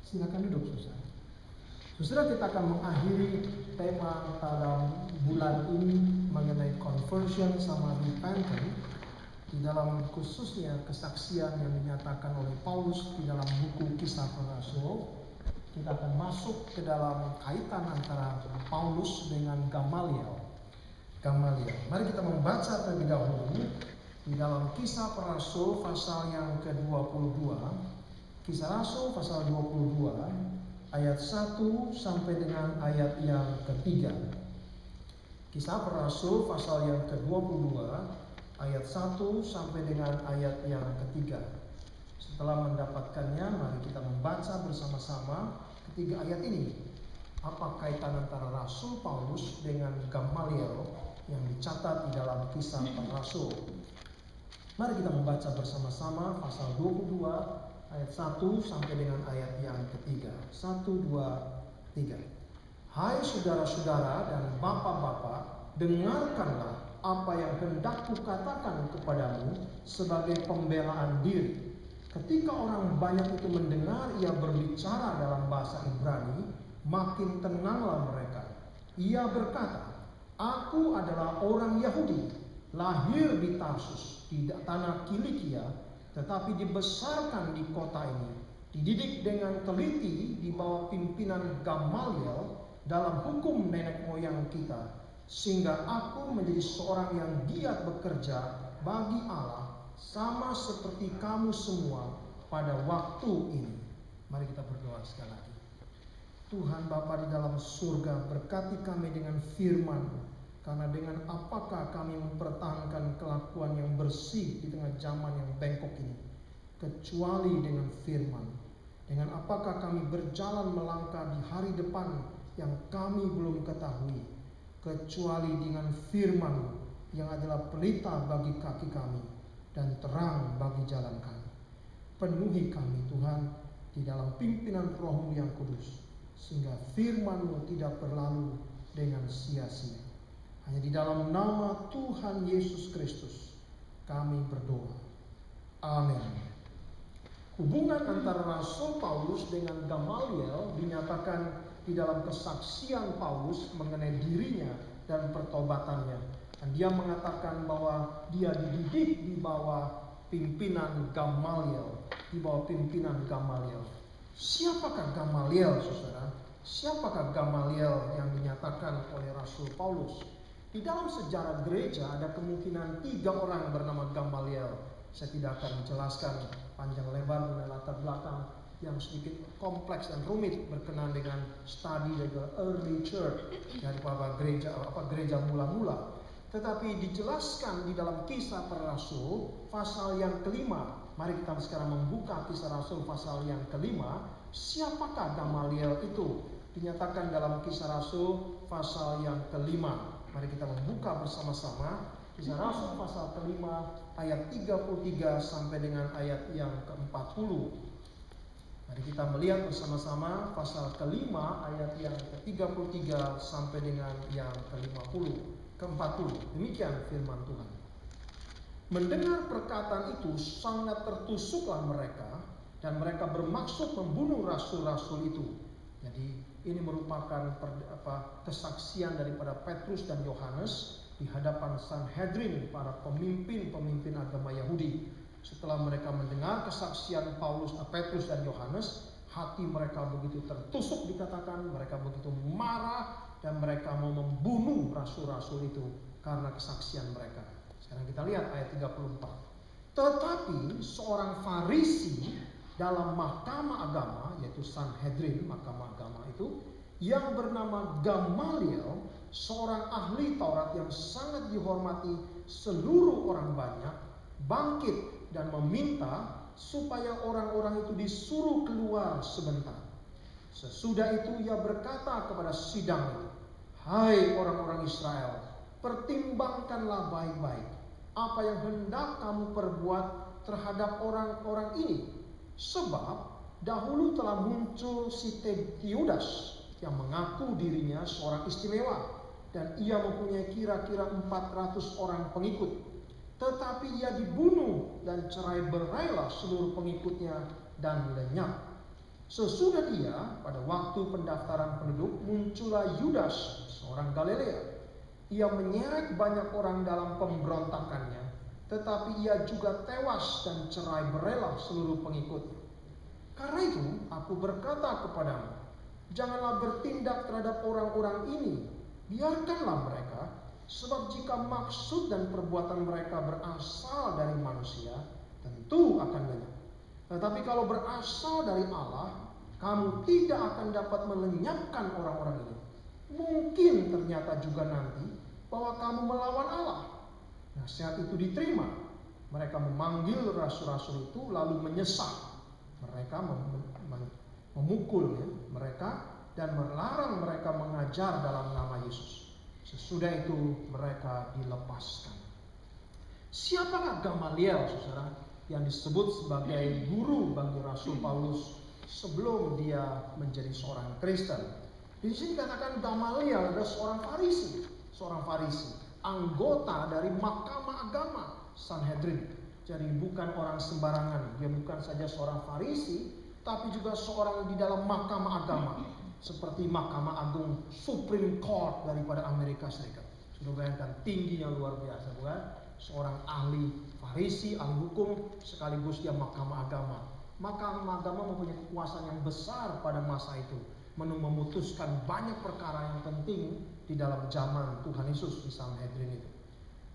Silakan duduk, saudara. Saudara, kita akan mengakhiri tema dalam bulan ini mengenai conversion sama repentance di dalam khususnya kesaksian yang dinyatakan oleh Paulus di dalam buku Kisah Para Rasul. Kita akan masuk ke dalam kaitan antara Paulus dengan Gamaliel. Mari kita membaca terlebih dahulu di dalam Kisah Para Rasul pasal yang ke-22. Kisah Rasul pasal 22 ayat 1 sampai dengan ayat yang ketiga. Kisah Para Rasul pasal yang ke-22 ayat 1 sampai dengan ayat yang ketiga. Setelah mendapatkannya, mari kita membaca bersama-sama ketiga ayat ini. Apa kaitan antara Rasul Paulus dengan Gamaliel yang dicatat di dalam Kisah Para Rasul? Mari kita membaca bersama-sama pasal 22 ayat 1 sampai dengan ayat yang ketiga. 1, 2, 3. Hai saudara-saudara dan bapak-bapak, dengarkanlah apa yang hendak kukatakan kepadamu sebagai pembelaan diri. Ketika orang banyak itu mendengar ia berbicara dalam bahasa Ibrani, makin tenanglah mereka. Ia berkata, "Aku adalah orang Yahudi, lahir di Tarsus, di tanah Kilikia, tetapi dibesarkan di kota ini, dididik dengan teliti di bawah pimpinan Gamaliel dalam hukum nenek moyang kita, sehingga aku menjadi seorang yang giat bekerja bagi Allah, sama seperti kamu semua pada waktu ini." Mari kita berdoa sekali lagi. Tuhan Bapa di dalam surga, berkati kami dengan firman-Mu. Karena dengan apakah kami mempertahankan kelakuan yang bersih di tengah zaman yang bengkok ini, kecuali dengan firman. Dengan apakah kami berjalan melangkah di hari depan yang kami belum ketahui, kecuali dengan firman yang adalah pelita bagi kaki kami dan terang bagi jalan kami. Penuhi kami Tuhan di dalam pimpinan Roh-Mu yang kudus, sehingga firman-Mu tidak berlalu dengan sia-sia. Hanya di dalam nama Tuhan Yesus Kristus kami berdoa. Amin. Hubungan antara Rasul Paulus dengan Gamaliel dinyatakan di dalam kesaksian Paulus mengenai dirinya dan pertobatannya. Dan dia mengatakan bahwa dia dididik di bawah pimpinan Gamaliel. Siapakah Gamaliel, saudara? Siapakah Gamaliel yang dinyatakan oleh Rasul Paulus? Di dalam sejarah gereja ada kemungkinan 3 orang bernama Gamaliel. Saya tidak akan menjelaskan panjang lebar mengenai latar belakang yang sedikit kompleks dan rumit berkenaan dengan studi dari early church, dari gereja mula-mula. Tetapi dijelaskan di dalam Kisah Para Rasul pasal yang kelima. Mari kita sekarang membuka Kisah Rasul pasal yang kelima. Siapakah Gamaliel itu? Dinyatakan dalam Kisah Rasul pasal yang kelima. Mari kita membuka bersama-sama Kisah Rasul pasal kelima ayat 33 sampai dengan ayat yang ke-40. Mari kita melihat bersama-sama pasal kelima ayat yang ke-33 sampai dengan yang ke-40. Demikian firman Tuhan. Mendengar perkataan itu sangat tertusuklah mereka, dan mereka bermaksud membunuh rasul-rasul itu. Jadi ini merupakan kesaksian daripada Petrus dan Yohanes di hadapan Sanhedrin, para pemimpin agama Yahudi. Setelah mereka mendengar kesaksian Petrus dan Yohanes, hati mereka begitu tertusuk, dikatakan mereka begitu marah dan mereka mau membunuh rasul-rasul itu karena kesaksian mereka. Sekarang kita lihat ayat 34. Tetapi seorang Farisi dalam mahkamah agama, yaitu Sanhedrin, mahkamah agama itu, yang bernama Gamaliel, seorang ahli Taurat yang sangat dihormati seluruh orang banyak, bangkit dan meminta supaya orang-orang itu disuruh keluar sebentar. Sesudah itu ia berkata kepada sidang itu, "Hai orang-orang Israel, pertimbangkanlah baik-baik apa yang hendak kamu perbuat terhadap orang-orang ini. Sebab dahulu telah muncul si Teudas yang mengaku dirinya seorang istimewa, dan ia mempunyai kira-kira 400 orang pengikut. Tetapi ia dibunuh dan cerai berailah seluruh pengikutnya dan lenyap. Sesudah dia, pada waktu pendaftaran penduduk, muncullah Yudas, seorang Galilea. Ia menyeret banyak orang dalam pemberontakannya, tetapi ia juga tewas dan cerai berelah seluruh pengikutnya. Karena itu, aku berkata kepadamu, janganlah bertindak terhadap orang-orang ini, biarkanlah mereka, sebab jika maksud dan perbuatan mereka berasal dari manusia, tentu akan lenyap. Tetapi kalau berasal dari Allah, kamu tidak akan dapat melenyapkan orang-orang ini. Mungkin ternyata juga nanti bahwa kamu melawan Allah. Nasihat itu diterima. Mereka memanggil rasul-rasul itu lalu menyesal. Mereka memukulnya mereka dan melarang mereka mengajar dalam nama Yesus. Sesudah itu mereka dilepaskan. Siapakah Gamaliel, saudara, yang disebut sebagai guru bagi Rasul Paulus sebelum dia menjadi seorang Kristen? Di sini dikatakan Gamaliel adalah seorang Farisi, anggota dari Mahkamah Agama Sanhedrin. Jadi bukan orang sembarangan, dia bukan saja seorang Farisi, tapi juga seorang di dalam Mahkamah Agama, seperti Mahkamah Agung Supreme Court daripada Amerika Serikat. Sudah bayangkan tingginya luar biasa, bukan? Seorang ahli Farisi, ahli hukum, sekaligus dia Mahkamah Agama. Mahkamah Agama mempunyai kekuasaan yang besar pada masa itu, memutuskan banyak perkara yang penting di dalam zaman Tuhan Yesus di Sanhedrin itu.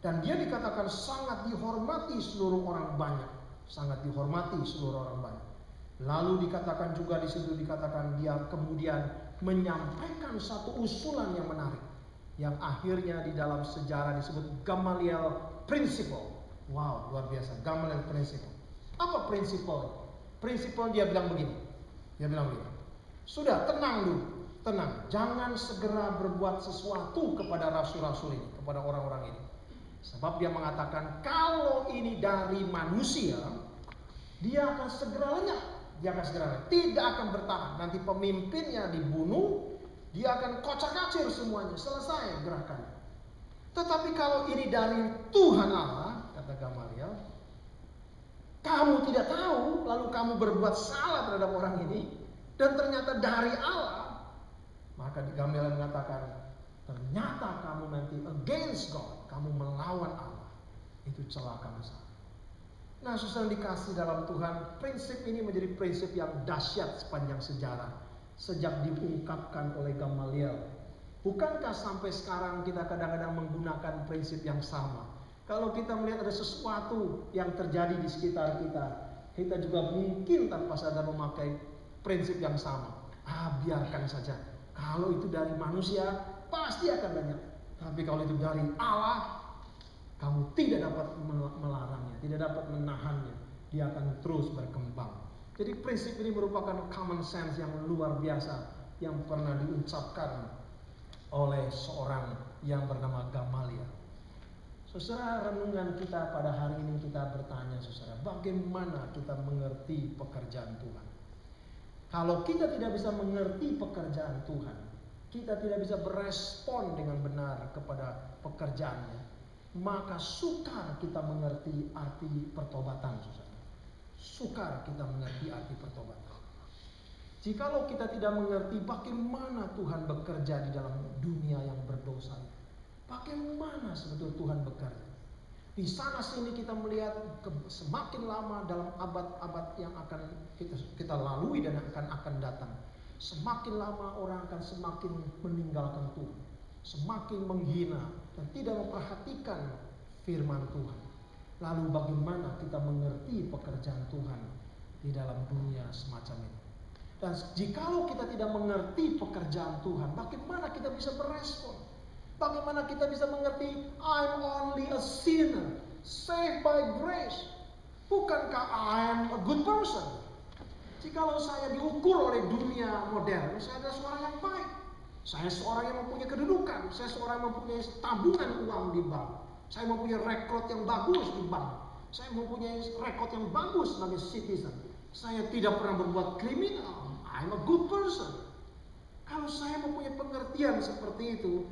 Dan dia dikatakan sangat dihormati seluruh orang banyak, Lalu dikatakan juga di situ dikatakan dia kemudian menyampaikan satu usulan yang menarik, yang akhirnya di dalam sejarah disebut Gamaliel Principle. Wow, luar biasa, Gamaliel Principle. Apa prinsipal? Prinsipal dia bilang begini. Sudah, tenang dulu, tenang. Jangan segera berbuat sesuatu kepada rasul-rasul ini, kepada orang-orang ini. Sebab dia mengatakan kalau ini dari manusia, dia akan segera lenyap. Tidak akan bertahan. Nanti pemimpinnya dibunuh, dia akan kocak-kacir semuanya, selesai gerakan. Tetapi kalau ini dari Tuhan Allah, kata Gamaliel, kamu tidak tahu, lalu kamu berbuat salah terhadap orang ini, dan ternyata dari Allah, maka Gamaliel mengatakan, ternyata kamu nanti against God, kamu melawan Allah, itu celaka besar. Nah, saudara dikasih dalam Tuhan, prinsip ini menjadi prinsip yang dahsyat sepanjang sejarah, sejak diungkapkan oleh Gamaliel. Bukankah sampai sekarang kita kadang-kadang menggunakan prinsip yang sama? Kalau kita melihat ada sesuatu yang terjadi di sekitar kita, kita juga mungkin tanpa sadar memakai prinsip yang sama. Biarkan saja. Kalau itu dari manusia, pasti akan lenyap. Tapi kalau itu dari Allah, kamu tidak dapat melarangnya, tidak dapat menahannya. Dia akan terus berkembang. Jadi prinsip ini merupakan common sense yang luar biasa yang pernah diucapkan oleh seorang yang bernama Gamaliel. Saudara, renungan kita pada hari ini kita bertanya, saudara, bagaimana kita mengerti pekerjaan Tuhan? Kalau kita tidak bisa mengerti pekerjaan Tuhan, kita tidak bisa berespon dengan benar kepada pekerjaannya, maka sukar kita mengerti arti pertobatan, saudara. Sukar kita mengerti arti pertobatan. Jikalau kita tidak mengerti bagaimana Tuhan bekerja di dalam dunia yang berdosa, bagaimana sebetulnya Tuhan bekerja? Di sana sini kita melihat semakin lama dalam abad-abad yang akan kita lalui dan akan datang, semakin lama orang akan semakin meninggalkan Tuhan, semakin menghina dan tidak memperhatikan firman Tuhan. Lalu bagaimana kita mengerti pekerjaan Tuhan di dalam dunia semacam ini? Dan jikalau kita tidak mengerti pekerjaan Tuhan, bagaimana kita bisa berespon? Bagaimana kita bisa mengerti I'm only a sinner, saved by grace? Bukankah I'm a good person? Jikalau saya diukur oleh dunia modern, saya adalah seorang yang baik. Saya seorang yang mempunyai kedudukan, saya seorang yang mempunyai tabungan uang di bank, saya mempunyai rekod yang bagus di bank, saya mempunyai rekod yang bagus sebagai citizen, saya tidak pernah berbuat kriminal, I'm a good person. Kalau saya mempunyai pengertian seperti itu,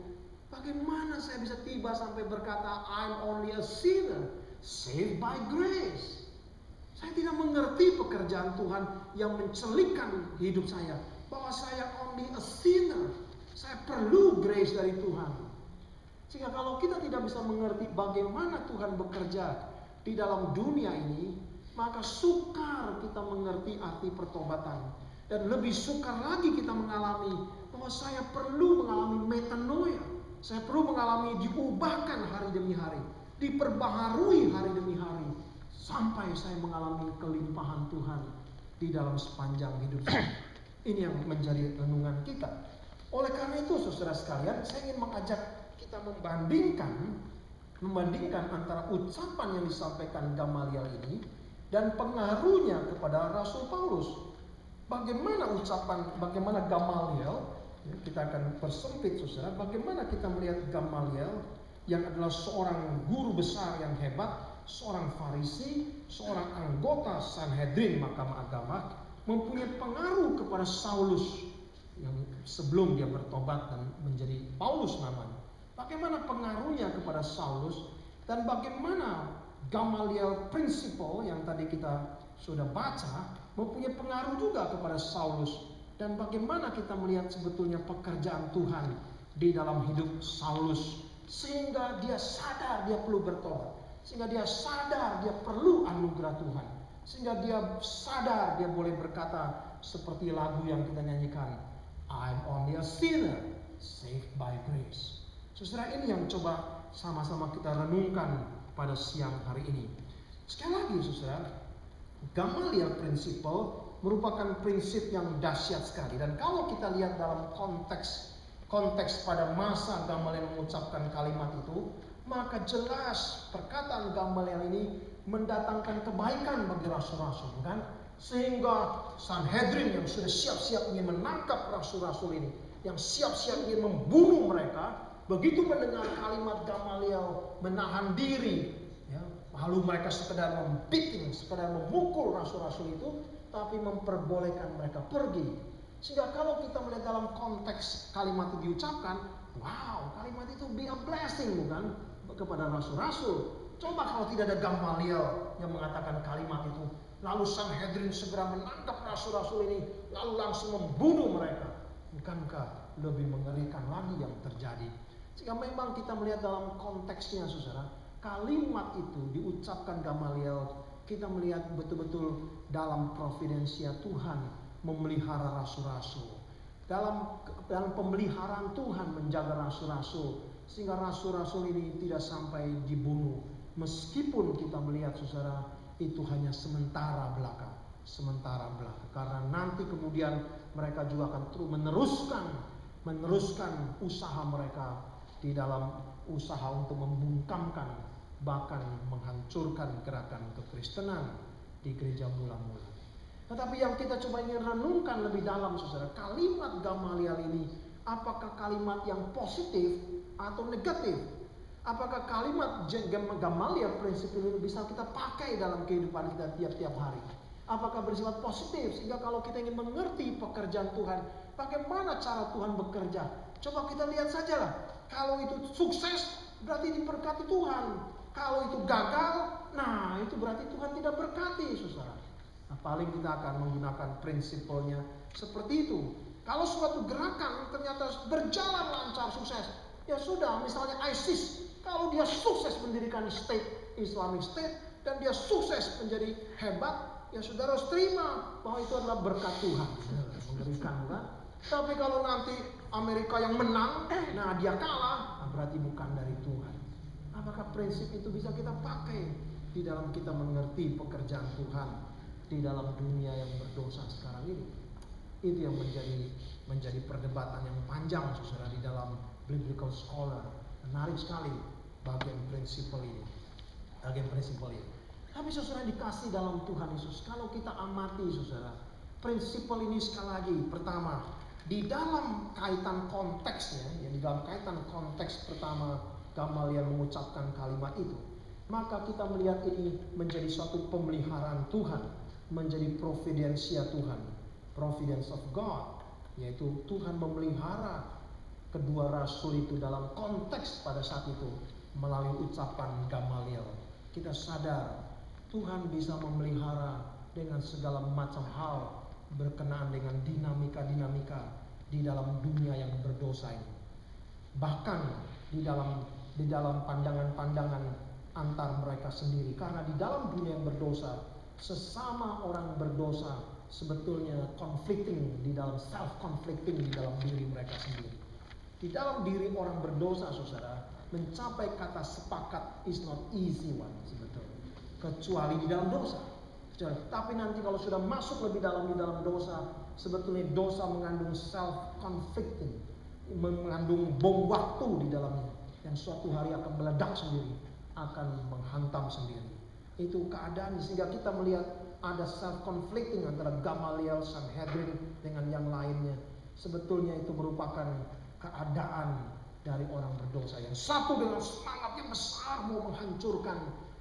bagaimana saya bisa tiba sampai berkata I'm only a sinner, saved by grace? Saya tidak mengerti pekerjaan Tuhan yang mencelikkan hidup saya. Bahwa saya only a sinner. Saya perlu grace dari Tuhan. Sehingga kalau kita tidak bisa mengerti bagaimana Tuhan bekerja di dalam dunia ini, maka sukar kita mengerti arti pertobatan. Dan lebih sukar lagi kita mengalami bahwa saya perlu mengalami metanoia. Saya perlu mengalami diubahkan hari demi hari, diperbaharui hari demi hari, sampai saya mengalami kelimpahan Tuhan di dalam sepanjang hidup saya. Ini yang menjadi renungan kita. Oleh karena itu, saudara sekalian, saya ingin mengajak kita membandingkan antara ucapan yang disampaikan Gamaliel ini dan pengaruhnya kepada Rasul Paulus. Bagaimana Gamaliel, kita akan persempit saudara, bagaimana kita melihat Gamaliel yang adalah seorang guru besar yang hebat, seorang Farisi, seorang anggota Sanhedrin Mahkamah Agama, mempunyai pengaruh kepada Saulus yang sebelum dia bertobat dan menjadi Paulus namanya. Bagaimana pengaruhnya kepada Saulus dan bagaimana Gamaliel principle yang tadi kita sudah baca mempunyai pengaruh juga kepada Saulus, dan bagaimana kita melihat sebetulnya pekerjaan Tuhan di dalam hidup Saulus sehingga dia sadar dia perlu bertobat, sehingga dia sadar dia perlu anugerah Tuhan, sehingga dia sadar dia boleh berkata seperti lagu yang kita nyanyikan, I'm only a sinner saved by grace. Saudara, ini yang coba sama-sama kita renungkan pada siang hari ini. Sekali lagi saudara, Gamaliel principle merupakan prinsip yang dahsyat sekali, dan kalau kita lihat dalam konteks pada masa Gamaliel mengucapkan kalimat itu, maka jelas perkataan Gamaliel ini mendatangkan kebaikan bagi rasul-rasul, kan? Sehingga Sanhedrin yang sudah siap-siap ingin menangkap rasul-rasul ini, yang siap-siap ingin membunuh mereka, begitu mendengar kalimat Gamaliel menahan diri, ya, lalu mereka sekedar memukul rasul-rasul itu, tapi memperbolehkan mereka pergi. Sehingga kalau kita melihat dalam konteks kalimat itu diucapkan, wow, kalimat itu be a blessing, bukan, kepada rasul-rasul. Coba kalau tidak ada Gamaliel yang mengatakan kalimat itu, lalu Sanhedrin segera menangkap rasul-rasul ini, lalu langsung membunuh mereka, bukankah lebih mengerikan lagi yang terjadi? Sehingga memang kita melihat dalam konteksnya saudara, kalimat itu diucapkan Gamaliel, kita melihat betul-betul dalam providensia Tuhan memelihara rasul-rasul. Dalam pemeliharaan Tuhan menjaga rasul-rasul, sehingga rasul-rasul ini tidak sampai dibunuh. Meskipun kita melihat saudara, itu hanya sementara belaka. Karena nanti kemudian mereka juga akan terus meneruskan usaha mereka di dalam usaha untuk membungkamkan, bahkan menghancurkan gerakan kekristenan di gereja mula-mula. Tetapi yang kita coba ingin renungkan lebih dalam saudara, kalimat Gamaliel ini apakah kalimat yang positif atau negatif? Apakah kalimat Gamaliel prinsip ini bisa kita pakai dalam kehidupan kita tiap-tiap hari? Apakah bersifat positif sehingga kalau kita ingin mengerti pekerjaan Tuhan, bagaimana cara Tuhan bekerja? Coba kita lihat sajalah. Kalau itu sukses, berarti diberkati Tuhan. Kalau itu gagal, nah itu berarti Tuhan tidak berkati, saudara. Nah, paling kita akan menggunakan prinsipnya seperti itu. Kalau suatu gerakan ternyata berjalan lancar, sukses, ya sudah, misalnya ISIS, kalau dia sukses mendirikan Islamic State, dan dia sukses menjadi hebat, ya saudara harus terima bahwa itu adalah berkat Tuhan. Mengerikan, kan? Tapi kalau nanti Amerika yang menang, nah dia kalah, nah berarti bukan dari Tuhan. Apakah prinsip itu bisa kita pakai di dalam kita mengerti pekerjaan Tuhan di dalam dunia yang berdosa sekarang ini? Itu yang menjadi perdebatan yang panjang saudara di dalam biblical scholar. Menarik sekali bagian prinsip ini. Tapi saudara dikasih dalam Tuhan Yesus, kalau kita amati saudara, prinsip ini sekali lagi, pertama, di dalam kaitan konteksnya, ya di dalam kaitan konteks pertama Gamaliel mengucapkan kalimat itu, maka kita melihat ini menjadi suatu pemeliharaan Tuhan, menjadi providensia Tuhan, providence of God, yaitu Tuhan memelihara kedua rasul itu dalam konteks pada saat itu melalui ucapan Gamaliel. Kita sadar Tuhan bisa memelihara dengan segala macam hal berkenaan dengan dinamika-dinamika di dalam dunia yang berdosa ini. Bahkan di dalam pandangan-pandangan antar mereka sendiri, karena di dalam dunia yang berdosa, sesama orang berdosa sebetulnya conflicting di dalam self-conflicting di dalam diri mereka sendiri. Di dalam diri orang berdosa, saudara, mencapai kata sepakat is not easy one sebetulnya, kecuali di dalam dosa. Tapi nanti kalau sudah masuk lebih dalam di dalam dosa, sebetulnya dosa mengandung self-conflicting, mengandung bom waktu di dalamnya, yang suatu hari akan meledak sendiri, akan menghantam sendiri. Itu keadaan, sehingga kita melihat ada self-conflicting antara Gamaliel, Sanhedrin dengan yang lainnya. Sebetulnya itu merupakan keadaan dari orang berdosa. Yang satu dengan semangat yang besar mau menghancurkan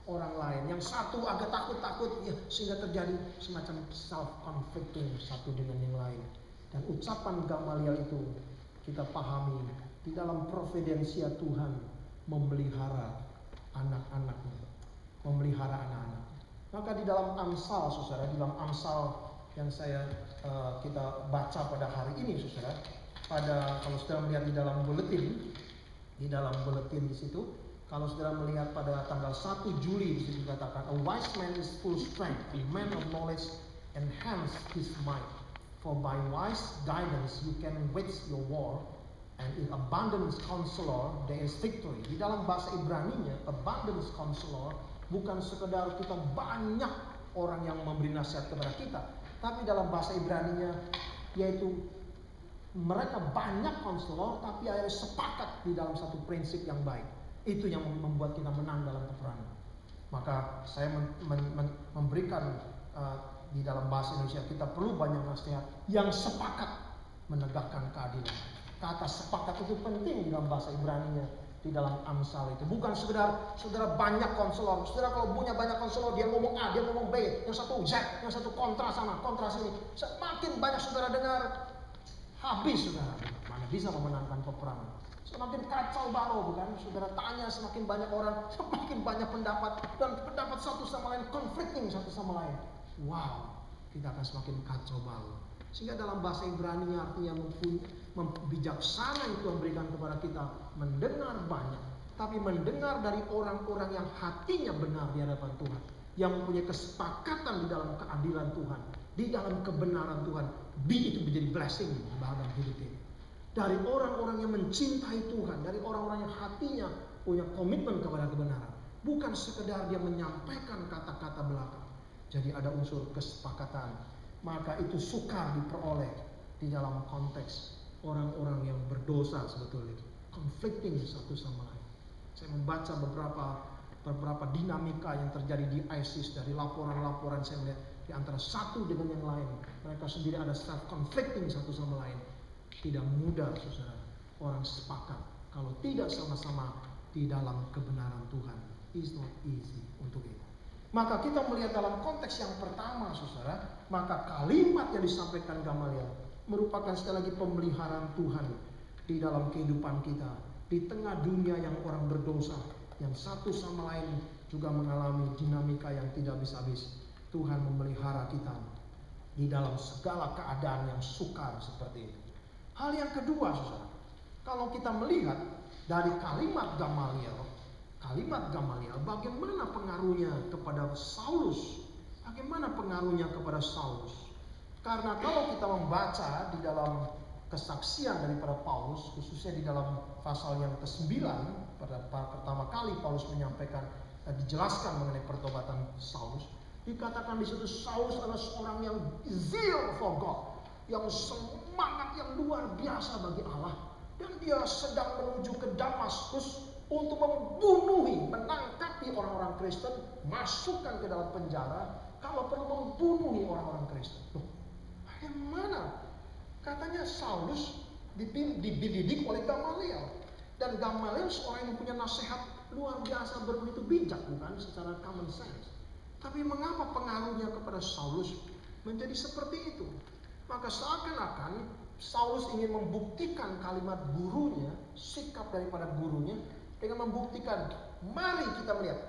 orang lain, yang satu agak takut-takut, ya, sehingga terjadi semacam self-conflicting satu dengan yang lain. Dan ucapan Gamaliel itu kita pahami di dalam providensia Tuhan memelihara anak-anaknya, memelihara anak-anak. Maka di dalam Amsal, saudara, di dalam Amsal yang kita baca pada hari ini, saudara, kalau saudara melihat di dalam buletin di situ, kalau saudara melihat pada tanggal 1 Juli di situ dikatakan, a wise man is full strength, a man of knowledge enhance his might. For by wise guidance you can wage your war, and in abundance counselor there is victory. Di dalam bahasa Ibraninya, abundance counselor bukan sekedar kita banyak orang yang memberi nasihat kepada kita, tapi dalam bahasa Ibraninya yaitu mereka banyak konselor tapi akhirnya sepakat di dalam satu prinsip yang baik. Itu yang membuat kita menang dalam peperangan. Maka saya memberikan di dalam bahasa Indonesia, kita perlu banyak nasihat yang sepakat menegakkan keadilan. Kata sepakat itu penting di dalam bahasa Ibraninya, di dalam Amsal itu. Bukan sekedar saudara banyak konselor. Saudara kalau punya banyak konselor, dia ngomong A, dia ngomong B, yang satu Z, yang satu kontra sana, kontra sini. Semakin banyak saudara dengar, habis saudara. Mana bisa memenangkan peperangan. Semakin kacau balau, bukan? Saudara tanya semakin banyak orang, semakin banyak pendapat, dan pendapat satu sama lain conflicting satu sama lain. Wow, kita akan semakin kacau balau. Sehingga dalam bahasa Ibrani-nya artinya bijaksana itu memberikan kepada kita mendengar banyak, tapi mendengar dari orang-orang yang hatinya benar di hadapan Tuhan, yang mempunyai kesepakatan di dalam keadilan Tuhan, di dalam kebenaran Tuhan. Itu menjadi blessing dalam hidup ini. Dari orang-orang yang mencintai Tuhan, dari orang-orang yang hatinya punya komitmen kepada kebenaran, bukan sekedar dia menyampaikan kata-kata belaka. Jadi ada unsur kesepakatan. Maka itu sukar diperoleh di dalam konteks orang-orang yang berdosa sebetulnya, conflicting satu sama lain. Saya membaca beberapa dinamika yang terjadi di ISIS, dari laporan-laporan saya melihat di antara satu dengan yang lain, mereka sendiri ada self-conflicting satu sama lain. Tidak mudah, saudara, orang sepakat kalau tidak sama-sama di dalam kebenaran Tuhan. It's not easy untuk itu. Maka kita melihat dalam konteks yang pertama, saudara, maka kalimat yang disampaikan Gamaliel merupakan sekali lagi pemeliharaan Tuhan di dalam kehidupan kita, di tengah dunia yang orang berdosa, yang satu sama lain juga mengalami dinamika yang tidak bisa habis. Tuhan memelihara kita di dalam segala keadaan yang sukar seperti itu. Hal yang kedua, saudara, kalau kita melihat dari kalimat Gamaliel, bagaimana pengaruhnya kepada Saulus? Bagaimana pengaruhnya kepada Saulus? Karena kalau kita membaca di dalam kesaksian daripada Paulus, khususnya di dalam pasal yang ke-9, pada pertama kali Paulus menyampaikan dan dijelaskan mengenai pertobatan Saulus, dikatakan di situ Saulus adalah seorang yang zeal for God, yang semangat yang luar biasa bagi Allah, dan dia sedang menuju ke Damaskus untuk menangkapi orang-orang Kristen, masukkan ke dalam penjara, kalau perlu membunuhi orang-orang Kristen. Loh, bagaimana? Katanya Saulus dididik oleh Gamaliel, dan Gamaliel seorang yang punya nasihat luar biasa, begitu bijak, bukan secara common sense. Tapi mengapa pengaruhnya kepada Saulus menjadi seperti itu? Maka seakan-akan Saulus ingin membuktikan kalimat gurunya, sikap daripada gurunya, dengan membuktikan, mari kita melihat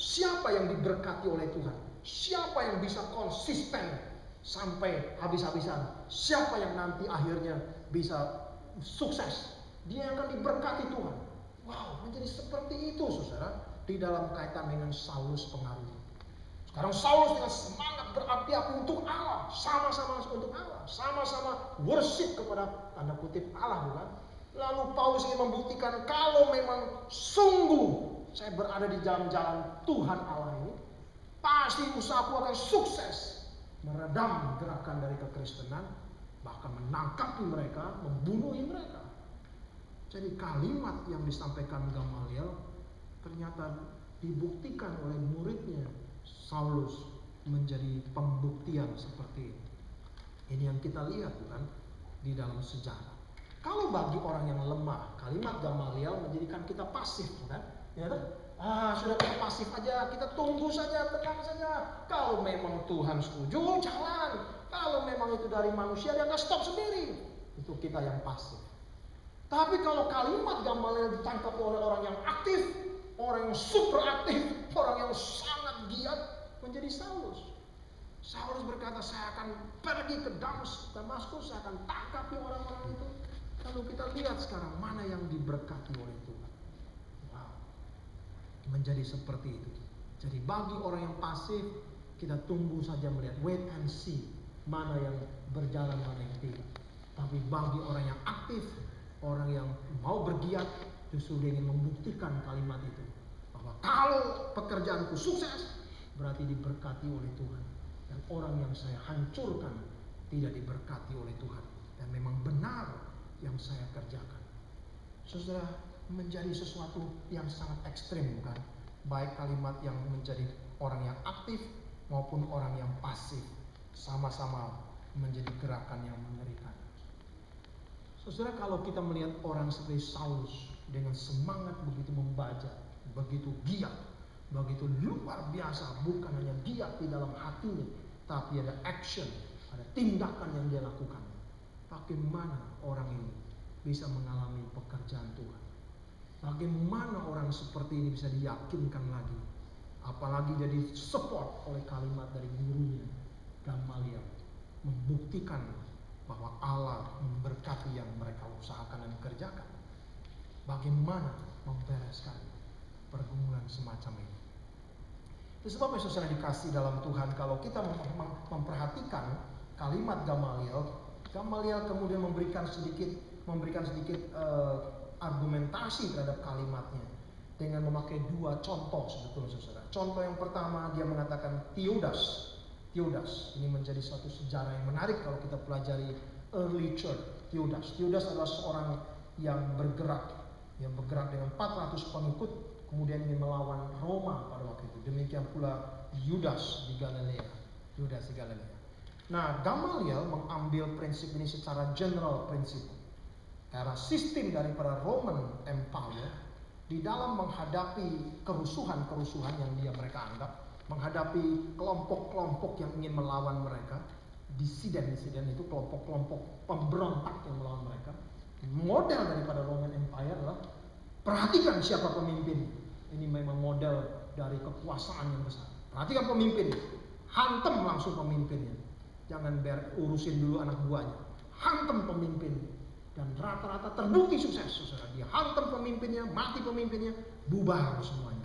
Siapa yang diberkati oleh Tuhan? Siapa yang bisa konsisten sampai habis-habisan? Siapa yang nanti akhirnya bisa sukses? Dia yang akan diberkati Tuhan. Wow, menjadi seperti itu saudara, di dalam kaitan dengan Saulus pengaruh. Sekarang Saulus dengan semangat berapi-api untuk Allah, sama-sama untuk Allah, sama-sama worship kepada tanda kutip Allah, bukan? Lalu Paulus ingin membuktikan kalau memang sungguh saya berada di jalan-jalan Tuhan Allah ini, pasti usahaku akan sukses meredam gerakan dari kekristenan, bahkan menangkapi mereka, membunuh mereka. Jadi kalimat yang disampaikan Gamaliel ternyata dibuktikan oleh muridnya Saulus menjadi pembuktian seperti ini. Ini yang kita lihat bukan di dalam sejarah. Kalau bagi orang yang lemah, kalimat Gamaliel menjadikan kita pasif, bukan? Ya kan? Sudah kita pasif aja, kita tunggu saja, tenang saja. Kalau memang Tuhan setuju, jalan. Kalau memang itu dari manusia, dia akan stop sendiri. Itu kita yang pasif. Tapi kalau kalimat Gamaliel ditangkap oleh orang yang aktif, orang yang super aktif, orang yang sangat giat, menjadi Saulus. Saulus berkata, saya akan pergi ke Damaskus, saya akan tangkapi orang-orang itu. Lalu kita lihat sekarang mana yang diberkati oleh Tuhan. Wow, menjadi seperti itu. Jadi bagi orang yang pasif, kita tunggu saja melihat, wait and see, mana yang berjalan, mana yang tidak. Tapi bagi orang yang aktif, orang yang mau bergiat, justru dia ingin membuktikan kalimat itu. Bahwa kalau pekerjaanku sukses, berarti diberkati oleh Tuhan. Dan orang yang saya hancurkan tidak diberkati oleh Tuhan. Dan memang benar yang saya kerjakan. Saudara, menjadi sesuatu yang sangat ekstrim, bukan? Baik kalimat yang menjadi orang yang aktif maupun orang yang pasif, sama-sama menjadi gerakan yang mengerikan. Saudara, kalau kita melihat orang seperti Saulus dengan semangat begitu membaca, begitu giat, begitu luar biasa, bukan hanya giat di dalam hatinya, tapi ada action, ada tindakan yang dia lakukan. Bagaimana orang ini bisa mengalami pekerjaan Tuhan? Bagaimana orang seperti ini bisa diyakinkan lagi? Apalagi jadi support oleh kalimat dari gurunya Gamaliel, membuktikan bahwa Allah memberkati yang mereka usahakan dan kerjakan. Bagaimana membereskan pergumulan semacam ini? Itu sebabnya saudara dikasih dalam Tuhan, kalau kita memperhatikan kalimat Gamaliel kemudian memberikan sedikit argumentasi terhadap kalimatnya dengan memakai dua contoh sebetulnya saudara. Contoh yang pertama, dia mengatakan Theudas. Ini menjadi suatu sejarah yang menarik kalau kita pelajari early church. Theudas adalah seorang yang bergerak dengan 400 pengikut, kemudian ingin melawan Roma pada waktu itu. Demikian pula Yudas di Galilea. Nah, Gamaliel mengambil prinsip ini secara general prinsip. Karena sistem daripada Roman Empire di dalam menghadapi kerusuhan yang mereka anggap, menghadapi kelompok-kelompok yang ingin melawan mereka, disiden itu kelompok-kelompok pemberontak yang melawan mereka. Model daripada Roman Empire adalah perhatikan siapa pemimpin. Ini memang model dari kekuasaan yang besar. Perhatikan pemimpin, hantam langsung pemimpinnya. Jangan urusin dulu anak buahnya. Hantam pemimpin. Dan rata-rata terbukti sukses, saudara. Dia hantam pemimpinnya, mati pemimpinnya, bubar semuanya.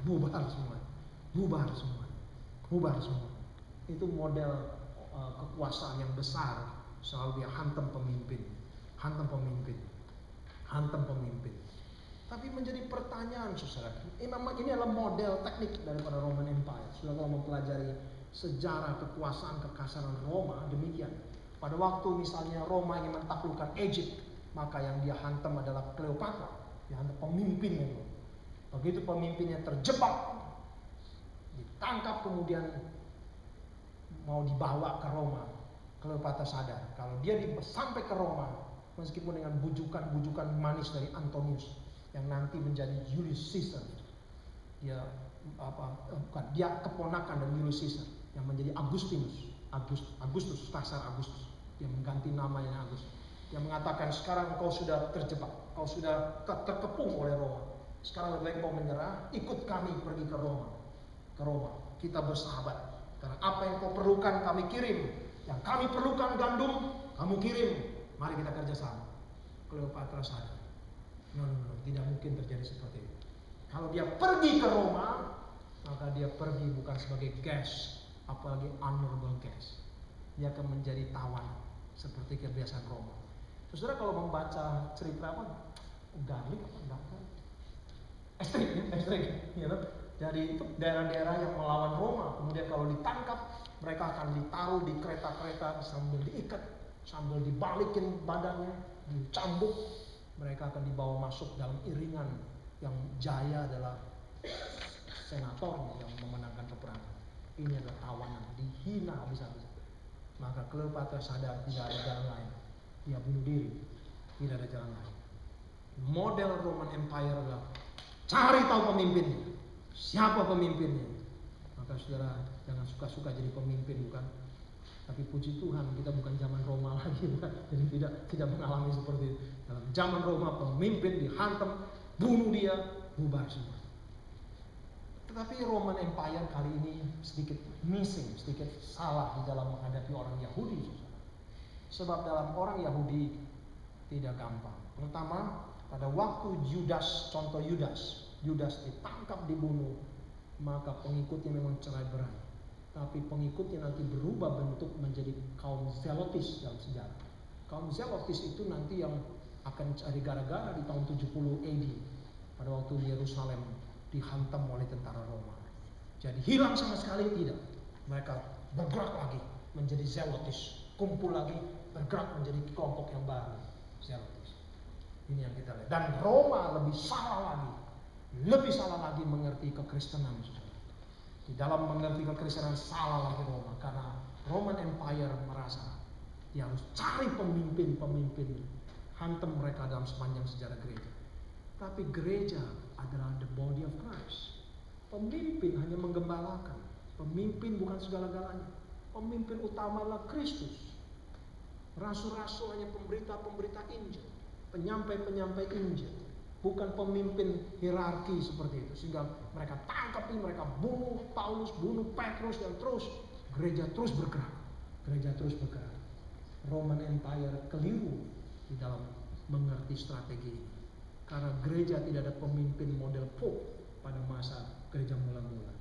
Itu model kekuasaan yang besar. Selalu dia hantam pemimpin. Tapi menjadi pertanyaan, saudara. Ini adalah model teknik daripada Roman Empire. Saudara kalau mempelajari sejarah kekuasaan kekasaran Roma, demikian. Pada waktu misalnya Roma ingin menaklukkan Egypt, maka yang dia hantam adalah Cleopatra. Dia hantam pemimpinnya. Begitu pemimpinnya terjebak, ditangkap, kemudian mau dibawa ke Roma, Cleopatra sadar kalau dia sampai ke Roma, meskipun dengan bujukan manis dari Antonius yang nanti menjadi Julius Caesar, dia keponakan dari Julius Caesar yang menjadi Agustus, Kaisar Agustus. Dia mengganti namanya Agustus. Dia mengatakan, sekarang kau sudah terjebak, kau sudah terkepung oleh Roma. Sekarang lebih baik kau menyerah, ikut kami pergi ke Roma. ke Roma. Kita bersahabat. Karena apa yang kau perlukan kami kirim. Yang kami perlukan gandum, kamu kirim. Mari kita kerjasama. Cleopatra sadar. No, tidak mungkin terjadi seperti itu. Kalau dia pergi ke Roma, maka dia pergi bukan sebagai guest, apalagi honorable guest. Dia akan menjadi tawanan seperti kebiasaan Roma. Saudara kalau membaca cerita apa? Garlic apa enggak? Ekstrik, ya. Jadi itu daerah-daerah yang melawan Roma. Kemudian kalau ditangkap, mereka akan ditaruh di kereta-kereta sambil diikat, sambil dibalikin badannya, dicambuk. Mereka akan dibawa masuk dalam iringan yang jaya adalah senator yang memenangkan peperangan. Ini adalah tawanan, dihina habis-habisan. Maka Cleopatra sadar tidak ada jalan lain. Dia bunuh diri, tidak ada jalan lain. Model Roman Empire adalah cari tahu pemimpinnya. Siapa pemimpinnya? Maka saudara jangan suka-suka jadi pemimpin, bukan? Tapi puji Tuhan kita bukan zaman Roma lagi, bukan? Jadi tidak mengalami seperti itu. Dalam zaman Roma pemimpin dihantam, bunuh dia, bubar semua. Tetapi Roman Empire kali ini sedikit missing, sedikit salah di dalam menghadapi orang Yahudi. Sebab dalam orang Yahudi tidak gampang. Pertama, pada waktu Yudas, contoh Yudas ditangkap, dibunuh, maka pengikutnya memang cerai berai. Tapi pengikutnya nanti berubah bentuk menjadi kaum Zelotis dalam sejarah. Kaum Zelotis itu nanti yang akan cari gara-gara di tahun 70 AD pada waktu Yerusalem dihantam oleh tentara Roma. Jadi hilang sama sekali tidak. Mereka bergerak lagi menjadi Zelotis, kumpul lagi, bergerak menjadi kelompok yang baru, Zelotis. Ini yang kita lihat. Dan Roma lebih salah lagi mengerti kekristenan. Di dalam mengerti kekristenan salah lagi Roma, karena Roman Empire merasa dia harus cari pemimpin, hantam mereka dalam sepanjang sejarah gereja. Tapi gereja adalah the body of Christ. Pemimpin hanya menggembalakan. Pemimpin bukan segala-galanya. Pemimpin utama adalah Kristus. Rasul-rasul hanya pemberita-pemberita Injil, penyampai-penyampai Injil. Bukan pemimpin hierarki seperti itu. Sehingga mereka tangkap ini, mereka bunuh Paulus, bunuh Petrus, dan terus gereja terus bergerak. Roman Empire keliru di dalam mengerti strategi ini. Karena gereja tidak ada pemimpin model Pope pada masa gereja mula-mula.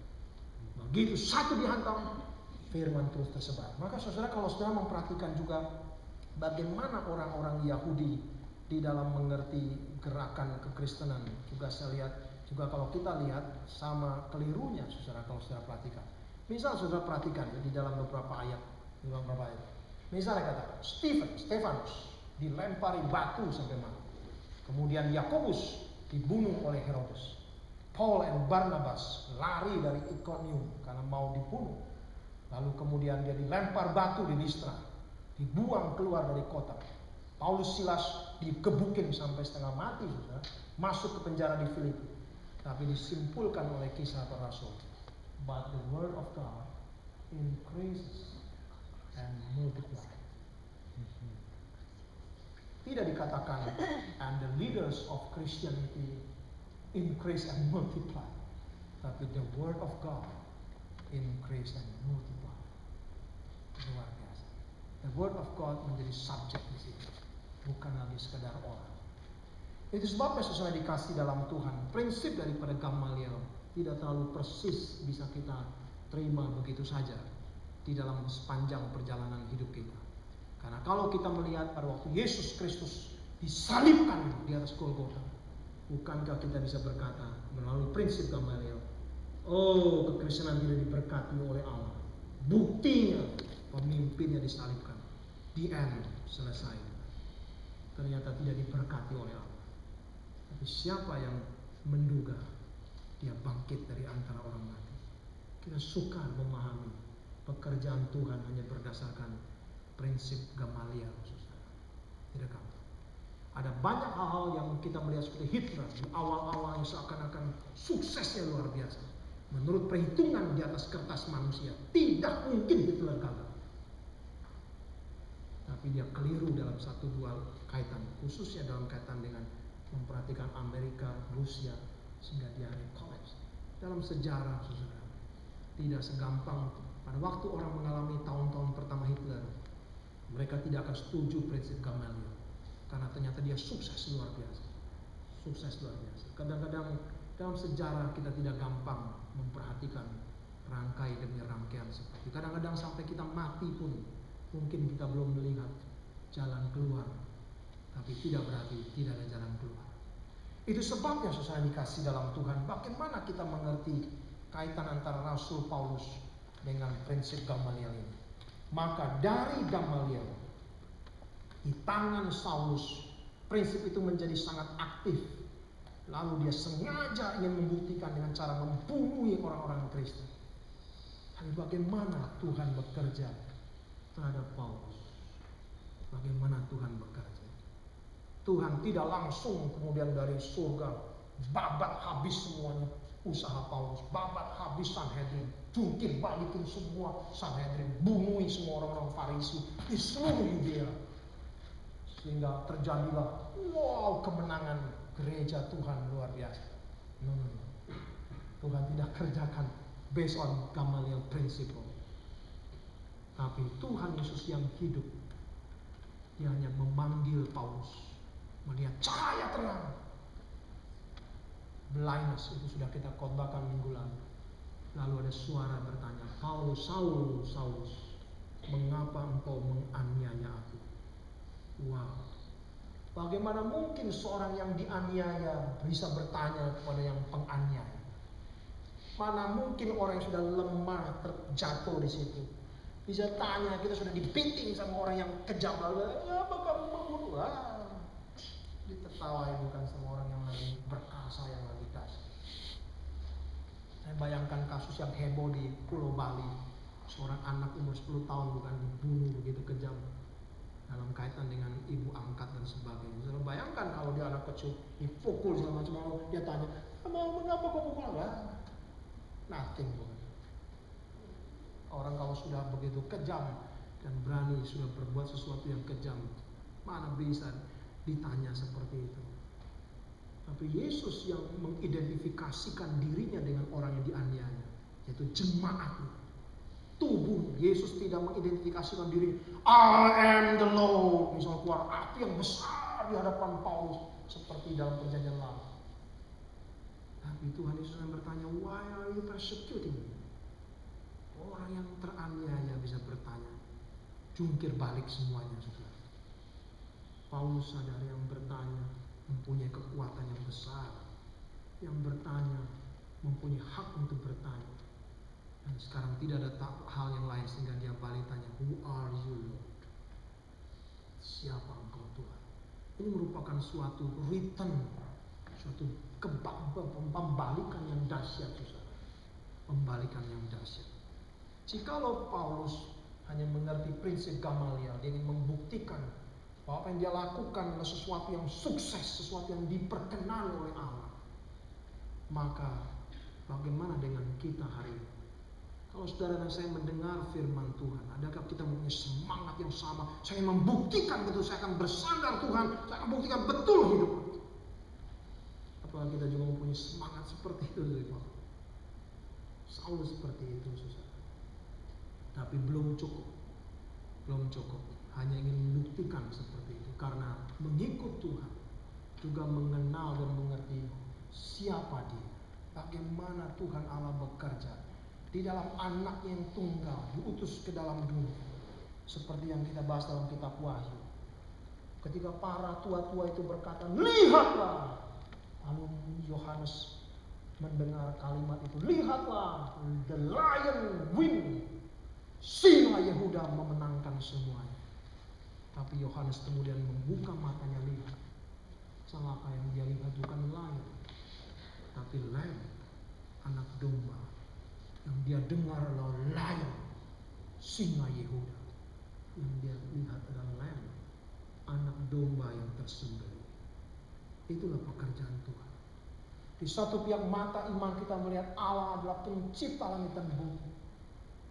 Begitu satu dihantam, firman terus tersebar. Maka saudara, kalau saudara memperhatikan juga bagaimana orang-orang Yahudi di dalam mengerti gerakan kekristenan, juga saya lihat, juga kalau kita lihat sama kelirunya saudara, kalau saudara perhatikan. Misal saudara perhatikan ya, di dalam beberapa ayat. Misalnya kata Stefanus dilempari batu sampai mati. Kemudian Yakobus dibunuh oleh Herodes. Paul dan Barnabas lari dari Iconium karena mau dibunuh. Lalu kemudian dia dilempar batu di Listra, dibuang keluar dari kota. Paulus Silas dikebukin sampai setengah mati, saudara, masuk ke penjara di Filipi. Tapi disimpulkan oleh Kisah para Rasul, but the word of God increases and multiplies. Tidak dikatakan and the leaders of Christianity increase and multiply, tapi the word of God increase and multiply. Luar biasa. The word of God menjadi subjek di sini, bukan lagi sekedar orang. Itu sebabnya sesuai dikasih dalam Tuhan, prinsip daripada Gamaliel tidak terlalu persis bisa kita terima begitu saja di dalam sepanjang perjalanan hidup kita. Karena kalau kita melihat pada waktu Yesus Kristus disalibkan di atas Golgota, bukankah kita bisa berkata melalui prinsip Gamaliel, oh, kekristenan tidak diberkati oleh Allah. Buktinya pemimpinnya disalibkan. The end, selesai. Ternyata tidak diberkati oleh Allah. Tapi siapa yang menduga dia bangkit dari antara orang mati? Kita suka memahami pekerjaan Tuhan hanya berdasarkan prinsip Gamaliel, saudara. Tidak gampang. Ada banyak hal-hal yang kita melihat seperti Hitler di awal-awal yang seakan-akan suksesnya luar biasa. Menurut perhitungan di atas kertas manusia, tidak mungkin Hitler gagal. Tapi dia keliru dalam satu dua kaitan, khususnya dalam kaitan dengan memperhatikan Amerika, Rusia, sehingga dia kolaps. Dalam sejarah, saudara, Tidak segampang pada waktu orang mengalami tahun-tahun pertama Hitler, mereka tidak akan setuju prinsip Gamaliel, karena ternyata dia sukses luar biasa. Sukses luar biasa. Kadang-kadang dalam sejarah kita tidak gampang memperhatikan rangkai demi rangkaian seperti. Kadang-kadang sampai kita mati pun mungkin kita belum melihat jalan keluar, tapi tidak berarti tidak ada jalan keluar. Itu sebabnya saudara dikasih dalam Tuhan, bagaimana kita mengerti kaitan antara Rasul Paulus dengan prinsip Gamaliel ini. Maka dari Gamaliel, di tangan Saulus, prinsip itu menjadi sangat aktif. Lalu dia sengaja ingin membuktikan dengan cara membunuh orang-orang Kristen. Tapi bagaimana Tuhan bekerja terhadap Paulus? Bagaimana Tuhan bekerja? Tuhan tidak langsung kemudian dari surga babat habis semuanya usaha Paulus, babat habis Sanhedrin, jungkir balikin semua Sanhedrin, bunuhi semua orang-orang Farisi di seluruh Yudea, sehingga terjadilah kemenangan gereja Tuhan luar biasa. No. Tuhan tidak kerjakan based on Gamaliel principle, tapi Tuhan Yesus yang hidup, dia hanya memanggil Paulus melihat cahaya terang. Blindness itu sudah kita khotbahkan minggu lalu. Lalu ada suara bertanya, Paulus, Saulus, Saulus, mengapa engkau menganiaya aku? Wow. Bagaimana mungkin seorang yang dianiaya bisa bertanya kepada yang penganiaya? Mana mungkin orang yang sudah lemah terjatuh di situ bisa tanya? Kita sudah dipiting sama orang yang kejam, lalu apa kamu membunuh? Ditertawai bukan sama orang yang lagi berkasa, yang lagi kasih. Saya bayangkan kasus yang heboh di Pulau Bali, seorang anak umur 10 tahun bukan dibunuh begitu kejam dalam kaitan dengan ibu angkat dan sebagainya. Saya bayangkan kalau dia anak kecil dipukul segala macam, lalu dia tanya, mengapa kau pukul? Nothing. Orang kalau sudah begitu kejam dan berani sudah berbuat sesuatu yang kejam, mana bisa ditanya seperti itu. Tapi Yesus yang mengidentifikasikan dirinya dengan orang yang dianiaya, yaitu jemaatnya, tubuh. Yesus tidak mengidentifikasikan diri, I am the Lord, misalnya keluar api yang besar di hadapan Paulus seperti dalam perjanjian lama. Tapi Tuhan Yesus yang bertanya, why are you persecuting me? Orang yang teraniaya bisa bertanya, jungkir balik semuanya, saudara. Paulus sadar yang bertanya mempunyai kekuatan yang besar, yang bertanya mempunyai hak untuk bertanya. Dan sekarang tidak ada hal yang lain sehingga dia balik tanya, who are you Lord? Siapa engkau Tuhan? Ini merupakan suatu return, suatu pembalikan yang dahsyat, saudara. Pembalikan yang dahsyat. Jikalau Paulus hanya mengerti prinsip Gamaliel, dia ingin membuktikan bahwa apa yang dia lakukan adalah sesuatu yang sukses, sesuatu yang diperkenan oleh Allah. Maka bagaimana dengan kita hari ini? Kalau saudara dan saya mendengar firman Tuhan, adakah kita mempunyai semangat yang sama? Saya ingin membuktikan betul, saya akan bersandar Tuhan, saya akan buktikan betul hidup. Apakah kita juga mempunyai semangat seperti itu dari Paulus? Saulus seperti itu, saudara. Tapi belum cukup. Belum cukup. Hanya ingin membuktikan seperti itu, karena mengikut Tuhan juga mengenal dan mengerti siapa dia, bagaimana Tuhan Allah bekerja di dalam anak yang tunggal diutus ke dalam dunia, seperti yang kita bahas dalam kitab Wahyu. Ketika para tua-tua itu berkata, lihatlah, lalu Yohanes mendengar kalimat itu, lihatlah, the lion win, singa Yehuda memenangkan semuanya. Tapi Yohanes kemudian membuka matanya, lihat, celaka yang dia lihat bukan lion, tapi lamb, anak domba. Yang dia dengar adalah lion, singa Yehuda. Yang dia lihat adalah lamb, anak domba yang tersembelih. Itulah pekerjaan Tuhan. Di satu pihak mata iman kita melihat Allah adalah pencipta langit dan bumi.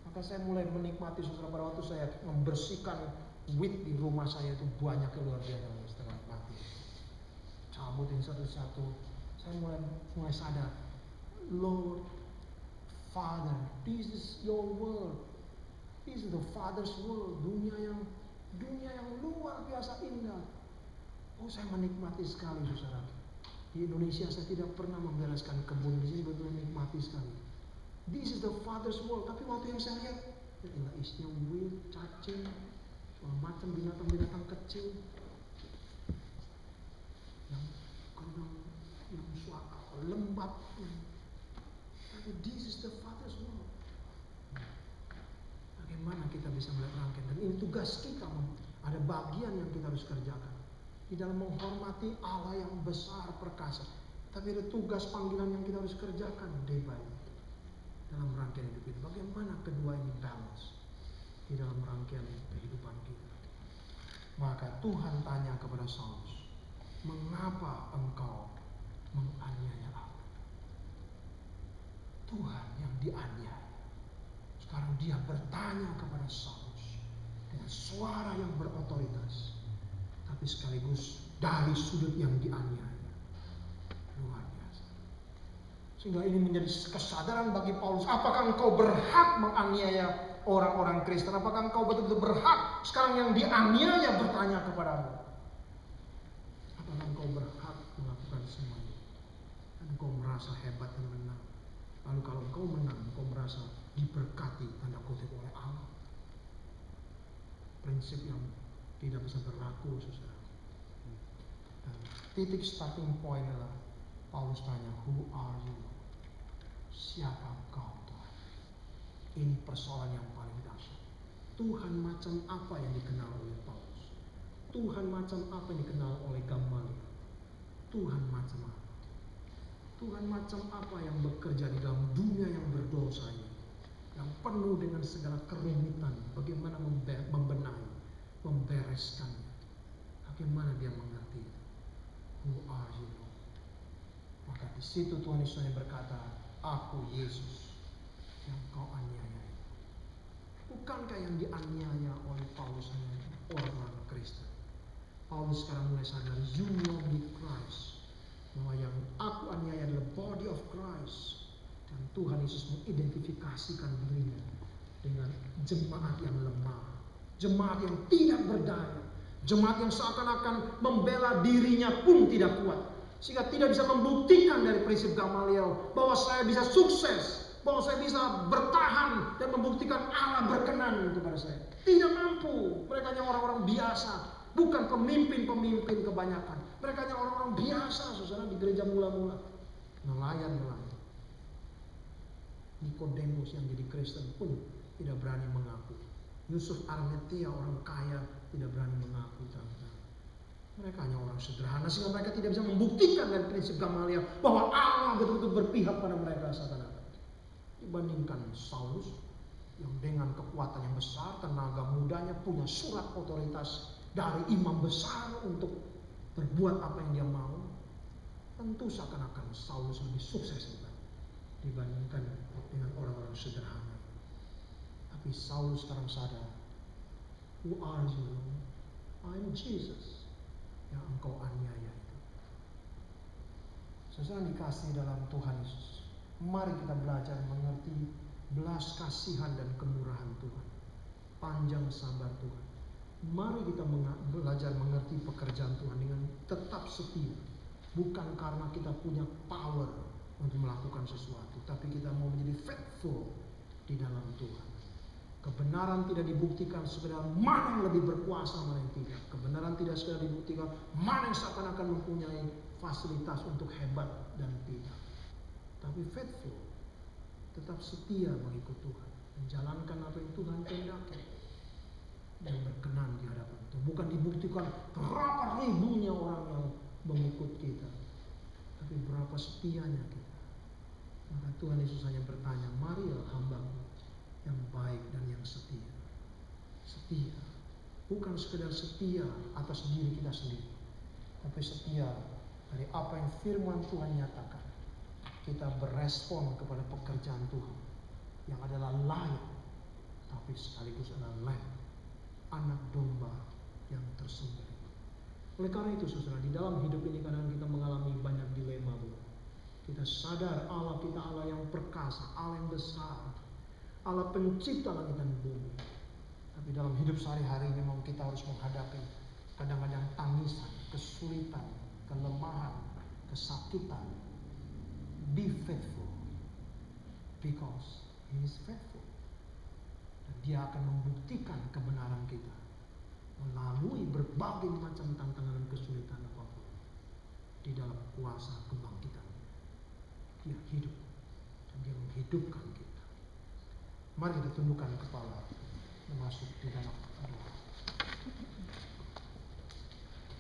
Maka saya mulai menikmati, saudara, pada waktu saya membersihkan wit di rumah saya itu banyak luar biasa, setengah mati. Cabutin satu-satu, saya mulai sadar, Lord, Father, this is your world. This is the Father's world. Dunia yang luar biasa indah. Oh, saya menikmati sekali, saudara. Di Indonesia saya tidak pernah membereskan kebun. Di sini betul menikmati sekali. This is the Father's world. Tapi waktu yang saya lihat, isinya weed, cacing, macam binatang-binatang kecil, yang kandang, yang lembab. Tapi this is the Father's world. Bagaimana kita bisa melihat rangkaian? Dan ini tugas kita. Ada bagian yang kita harus kerjakan di dalam menghormati Allah yang besar perkasa. Tapi ada tugas panggilan yang kita harus kerjakan day by day dalam rangkaian hidup itu. Bagaimana kedua ini balance di dalam rangkaian kehidupan kita? Maka Tuhan tanya kepada Saulus, mengapa engkau menganiaya aku? Tuhan yang dianiaya. Sekarang dia bertanya kepada Saulus dengan suara yang berotoritas, tapi sekaligus dari sudut yang dianiaya. Luar biasa. Sehingga ini menjadi kesadaran bagi Paulus. Apakah engkau berhak menganiaya orang-orang Kristen? Apakah engkau betul-betul berhak? Sekarang yang dianiaya bertanya kepadamu. Apakah engkau berhak melakukan semuanya? Dan engkau merasa hebat dan menang. Lalu kalau engkau menang, engkau merasa diberkati tanda kutip oleh Allah. Prinsip yang tidak bisa berlaku, saudara. Dan titik starting point adalah Paulus tanya, who are you? Siapa engkau, Tuhan? Ini persoalan yang paling dahsyat. Tuhan macam apa yang dikenal oleh Paulus? Tuhan macam apa yang dikenal oleh Gamaliel? Tuhan macam apa? Tuhan macam apa yang bekerja di dalam dunia yang berdosa ini, yang penuh dengan segala kerumitan? Bagaimana membenahi, membereskannya? Bagaimana dia mengerti? Who are you? Maka di situ Tuhan Yesus berkata, aku Yesus yang kau aniaya. Bukankah yang dianiaya oleh Paulus hanya orang Kristen? Paulus sekarang mulai sadar, you know me Christ. Bahwa yang aku aniaya adalah body of Christ. Dan Tuhan Yesus mengidentifikasikan dirinya dengan jemaat yang lemah, jemaat yang tidak berdaya, jemaat yang seakan-akan membela dirinya pun tidak kuat, sehingga tidak bisa membuktikan dari prinsip Gamaliel bahwa saya bisa sukses, bahwa saya bisa bertahan dan membuktikan Allah berkenan kepada saya. Tidak mampu. Mereka hanya orang-orang biasa, bukan pemimpin-pemimpin kebanyakan. Mereka hanya orang-orang biasa, saudara, di gereja mula-mula, nelayan-nelayan. Nikodemus yang jadi Kristen pun tidak berani mengaku. Yusuf Arimatea, orang kaya, tidak berani mengaku. Mereka hanya orang sederhana, sehingga mereka tidak bisa membuktikan dari prinsip Gamaliel bahwa Allah betul-betul berpihak pada mereka seakan-akan. Dibandingkan Saulus yang dengan kekuatan yang besar, tenaga mudanya, punya surat otoritas dari imam besar untuk berbuat apa yang dia mau. Tentu seakan-akan Saulus lebih sukses dibandingkan dengan orang-orang sederhana. Tapi Saulus sekarang sadar, who are you? I'm Jesus yang engkau aniaya itu. Sesuai dikasih dalam Tuhan Yesus, mari kita belajar mengerti belas kasihan dan kemurahan Tuhan, panjang sabar Tuhan. Mari kita belajar mengerti pekerjaan Tuhan dengan tetap setia, bukan karena kita punya power untuk melakukan sesuatu, tapi kita mau menjadi faithful di dalam Tuhan. Kebenaran tidak dibuktikan sekedar mana yang lebih berkuasa, mana yang tidak. Kebenaran tidak sekedar dibuktikan mana yang seakan-akan mempunyai fasilitas untuk hebat dan tidak. Tapi faithful, tetap setia mengikut Tuhan, menjalankan apa yang Tuhan kehendaki dan berkenan di hadapan Tuhan. Bukan dibuktikan berapa ribunya orang yang mengikut kita, tapi berapa setianya kita. Maka Tuhan Yesus hanya bertanya, marilah hamba-Mu yang baik dan yang setia. Setia, bukan sekedar setia atas diri kita sendiri, tapi setia dari apa yang firman Tuhan nyatakan. Kita berespon kepada pekerjaan Tuhan yang adalah layak, tapi sekaligus adalah lamb, anak domba yang tersembelih. Oleh karena itu, saudara, di dalam hidup ini kadang kita mengalami banyak dilema, Kita sadar Allah kita Allah yang perkasa, Allah yang besar, Allah pencipta langit dan bumi. Tapi dalam hidup sehari-hari memang kita harus menghadapi kadang-kadang tangisan, kesulitan, kelemahan, kesakitan. Be faithful because He is faithful. Dan Dia akan membuktikan kebenaran kita melalui berbagai macam tantangan dan kesulitan apapun di dalam kuasa kebangkitan. Dia hidup dan Dia menghidupkan kita. Mari kita tundukkan kepala dan masuk di dalam doa.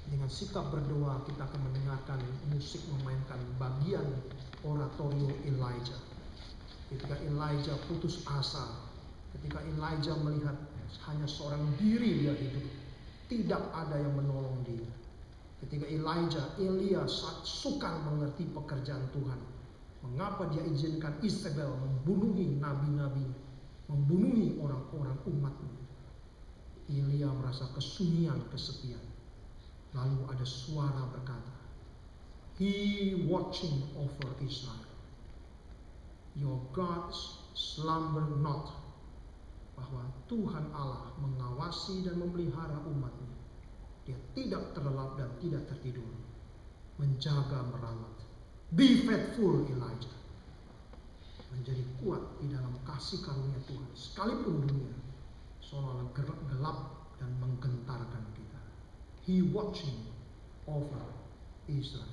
Dengan sikap berdoa kita akan mendengarkan musik memainkan bagian oratorio Elijah. Ketika Elijah putus asa, ketika Elijah melihat hanya seorang diri dia hidup, tidak ada yang menolong dia. Ketika Elia sukar mengerti pekerjaan Tuhan. Mengapa dia izinkan Isabel membunuhi nabi-nabi, membunuhi orang-orang umatnya. Elia merasa kesunyian, kesepian. Lalu ada suara berkata, He watching over Israel. Your gods slumber not. Bahwa Tuhan Allah mengawasi dan memelihara umatnya. Dia tidak terlelap dan tidak tertidur. Menjaga, merawat. Be faithful Elijah. Menjadi kuat di dalam kasih karunia Tuhan. Sekalipun dunia seolah-olah gelap dan menggentarkan kita. He watching over Israel.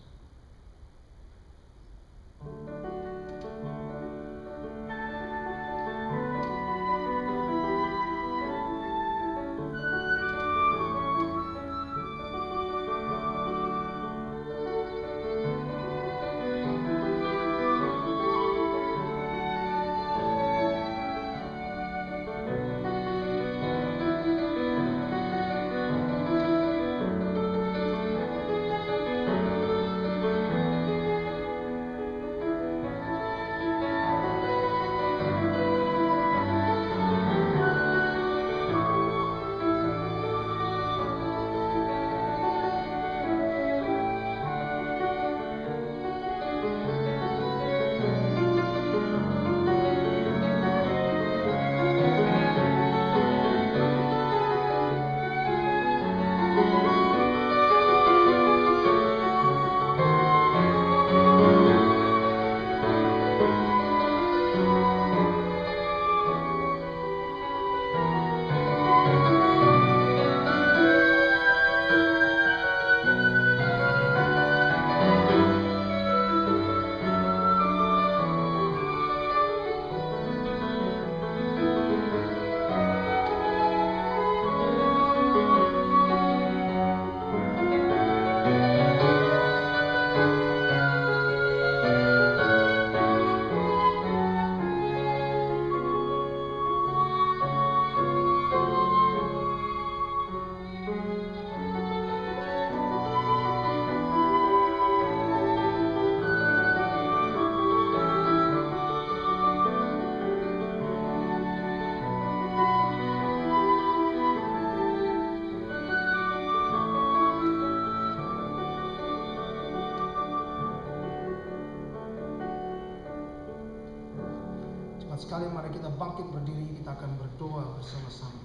Sekali mari kita bangkit berdiri, kita akan berdoa bersama-sama.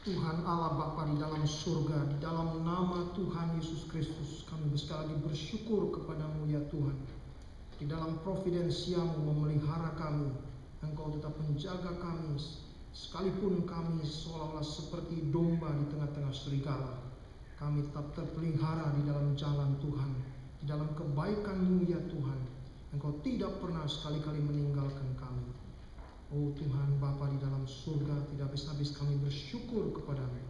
Tuhan Allah Bapa di dalam surga, di dalam nama Tuhan Yesus Kristus, kami sekali lagi bersyukur kepadamu ya Tuhan. Di dalam providensiamu memelihara kami, Engkau tetap menjaga kami, sekalipun kami seolah-olah seperti domba di tengah-tengah serigala. Kami tetap terpelihara di dalam jalan Tuhan, di dalam kebaikan-Mu ya Tuhan. Engkau tidak pernah sekali-kali meninggalkan kami. Oh Tuhan Bapa di dalam surga, tidak habis-habis kami bersyukur kepadamu.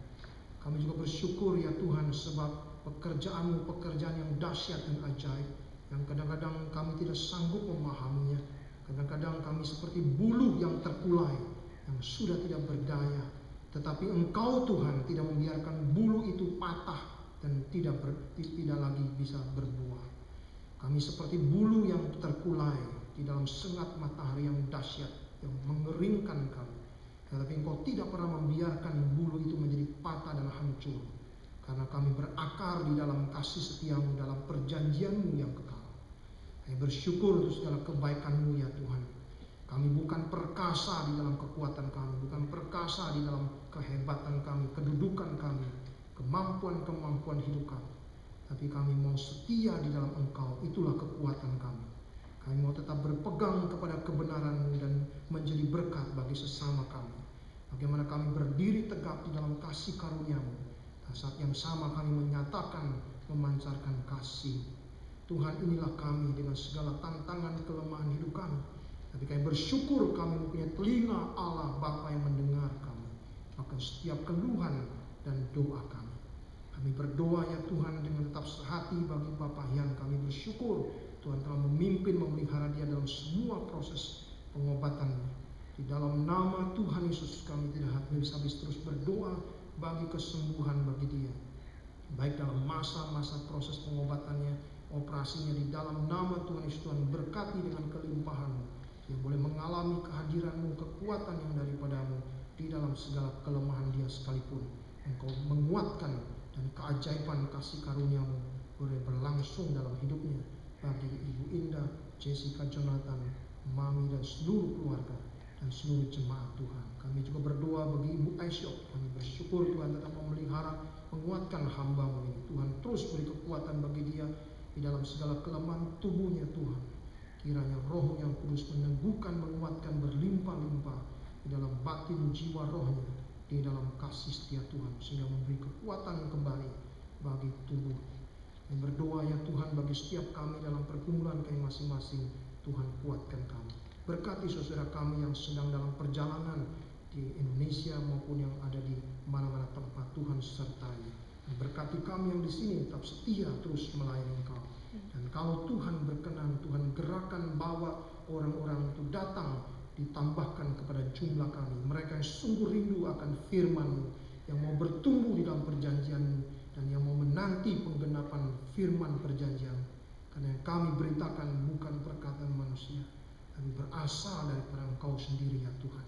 Kami juga bersyukur ya Tuhan sebab pekerjaan-Mu pekerjaan yang dahsyat dan ajaib, yang kadang-kadang kami tidak sanggup memahaminya. Kadang-kadang kami seperti buluh yang terkulai, yang sudah tidak berdaya. Tetapi Engkau Tuhan tidak membiarkan buluh itu patah dan tidak lagi bisa berbuah. Kami seperti bulu yang terkulai di dalam sengat matahari yang dahsyat, yang mengeringkan kami. Tetapi Engkau tidak pernah membiarkan bulu itu menjadi patah dan hancur. Karena kami berakar di dalam kasih setiamu, dalam perjanjianmu yang kekal. Kami bersyukur untuk segala kebaikan-Mu ya Tuhan. Kami bukan perkasa di dalam kekuatan kami, bukan perkasa di dalam kehebatan kami, kedudukan kami, kemampuan-kemampuan hidup kami. Tapi kami mau setia di dalam Engkau, itulah kekuatan kami. Kami mau tetap berpegang kepada kebenaran-Mu dan menjadi berkat bagi sesama kami. Bagaimana kami berdiri tegak di dalam kasih karunia-Mu. Dan saat yang sama kami menyatakan, memancarkan kasih. Tuhan, inilah kami dengan segala tantangan kelemahan hidup kami. Tapi kami bersyukur kami mempunyai telinga Allah Bapa yang mendengar kami. Maka setiap keluhan dan doa kami. Kami berdoa ya Tuhan dengan tetap sehati bagi Bapak Yan. Kami bersyukur Tuhan telah memimpin, memelihara dia dalam semua proses pengobatan. Di dalam nama Tuhan Yesus kami tidak habis-habis terus berdoa bagi kesembuhan bagi dia. Baik dalam masa-masa proses pengobatannya, operasinya, di dalam nama Tuhan Yesus, Tuhan berkati dengan kelimpahan-Mu. Dia boleh mengalami kehadiran-Mu, kekuatan yang daripada-Mu di dalam segala kelemahan dia sekalipun. Engkau menguatkan dan keajaiban kasih karunia-Mu boleh berlangsung dalam hidupnya. Bagi Ibu Indah, Jessica, Jonathan, Mami dan seluruh keluarga dan seluruh jemaat Tuhan. Kami juga berdoa bagi Ibu Aisyah. Kami bersyukur Tuhan tetap memelihara, menguatkan hamba-Mu ini. Tuhan terus beri kekuatan bagi dia di dalam segala kelemahan tubuhnya Tuhan. Kiranya Roh yang kudus meneguhkan, menguatkan berlimpah-limpah di dalam batin jiwa rohnya, di dalam kasih setia Tuhan, sehingga memberi kekuatan kembali bagi tubuh. Kami berdoa ya Tuhan bagi setiap kami dalam pergumulan kami masing-masing. Tuhan kuatkan kami. Berkati saudara kami yang sedang dalam perjalanan di Indonesia maupun yang ada di mana-mana tempat, Tuhan sertai. Berkati kami yang di sini tetap setia terus melayani Engkau. Dan kalau Tuhan berkenan, Tuhan gerakan bawa orang-orang itu datang, ditambahkan kepada jumlah kami. Mereka yang sungguh rindu akan firman-Mu, yang mau bertumbuh di dalam perjanjian-Mu, dan yang mau menanti penggenapan firman perjanjian. Karena yang kami beritakan bukan perkataan manusia, tapi berasal daripada Engkau sendiri ya Tuhan.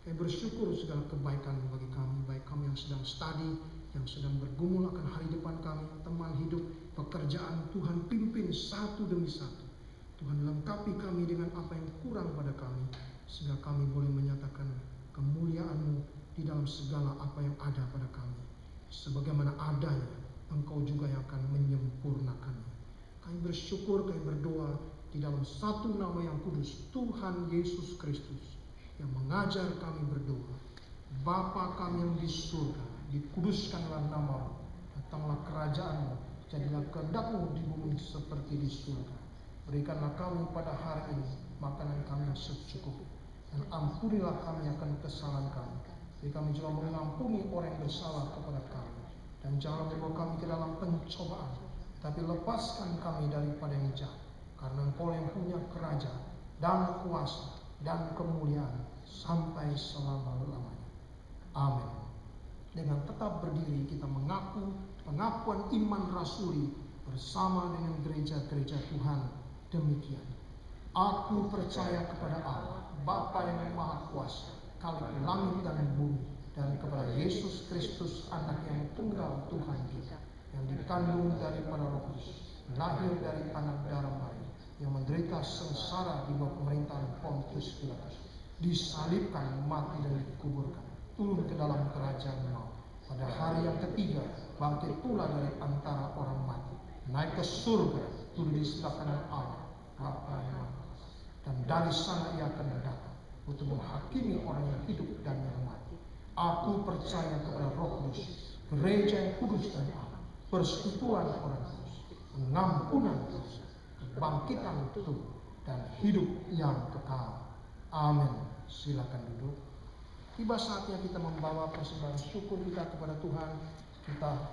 Kami bersyukur segala kebaikan bagi kami, baik kami yang sedang studi, yang sedang bergumul akan hari depan kami, teman hidup, pekerjaan. Tuhan pimpin satu demi satu. Tuhan lengkapi kami dengan apa yang kurang pada kami, sehingga kami boleh menyatakan kemuliaan-Mu di dalam segala apa yang ada pada kami. Sebagaimana adanya, Engkau juga yang akan menyempurnakannya. Kami bersyukur, kami berdoa di dalam satu nama yang kudus, Tuhan Yesus Kristus, yang mengajar kami berdoa. Bapa kami yang di surga, dikuduskanlah nama-Mu, datanglah kerajaan-Mu, jadilah kehendak-Mu di bumi seperti di surga. Berikanlah kami pada hari ini makanan kami yang secukupnya, dan ampunilah kami akan kesalahan kami, jadi kami juga mengampuni orang yang bersalah kepada kami. Dan jangan membawa kami ke dalam pencobaan, tapi lepaskan kami daripada yang jahat. Karena Engkau yang punya kerajaan dan kuasa dan kemuliaan sampai selama-lamanya. Amin. Dengan tetap berdiri kita mengaku pengakuan iman rasuli bersama dengan gereja-gereja Tuhan demikian. Aku percaya kepada Allah, Bapa yang Maha Kuasa, Khalik langit dan bumi, dan kepada Yesus Kristus, Anak yang tunggal Tuhan kita, yang dikandung daripada Roh Kudus, lahir dari anak darah Maria, yang menderita sengsara di bawah pemerintahan Pontius Pilatus, disalibkan, mati dan dikuburkan, turun ke dalam kerajaan maut. Pada hari yang ketiga bangkit pula dari antara orang mati, naik ke surga, duduk di sebelah kanan Allah Bapa yang Maha Kuasa, dan dari sana ia akan datang untuk menghakimi orang yang hidup dan yang mati. Aku percaya kepada Roh Kudus, gereja yang kudus dan Allah, persekutuan orang kudus, pengampunan dosa, kebangkitan tubuh, dan hidup yang kekal. Amin. Silakan duduk. Tiba saatnya kita membawa persembahan syukur kita kepada Tuhan. Kita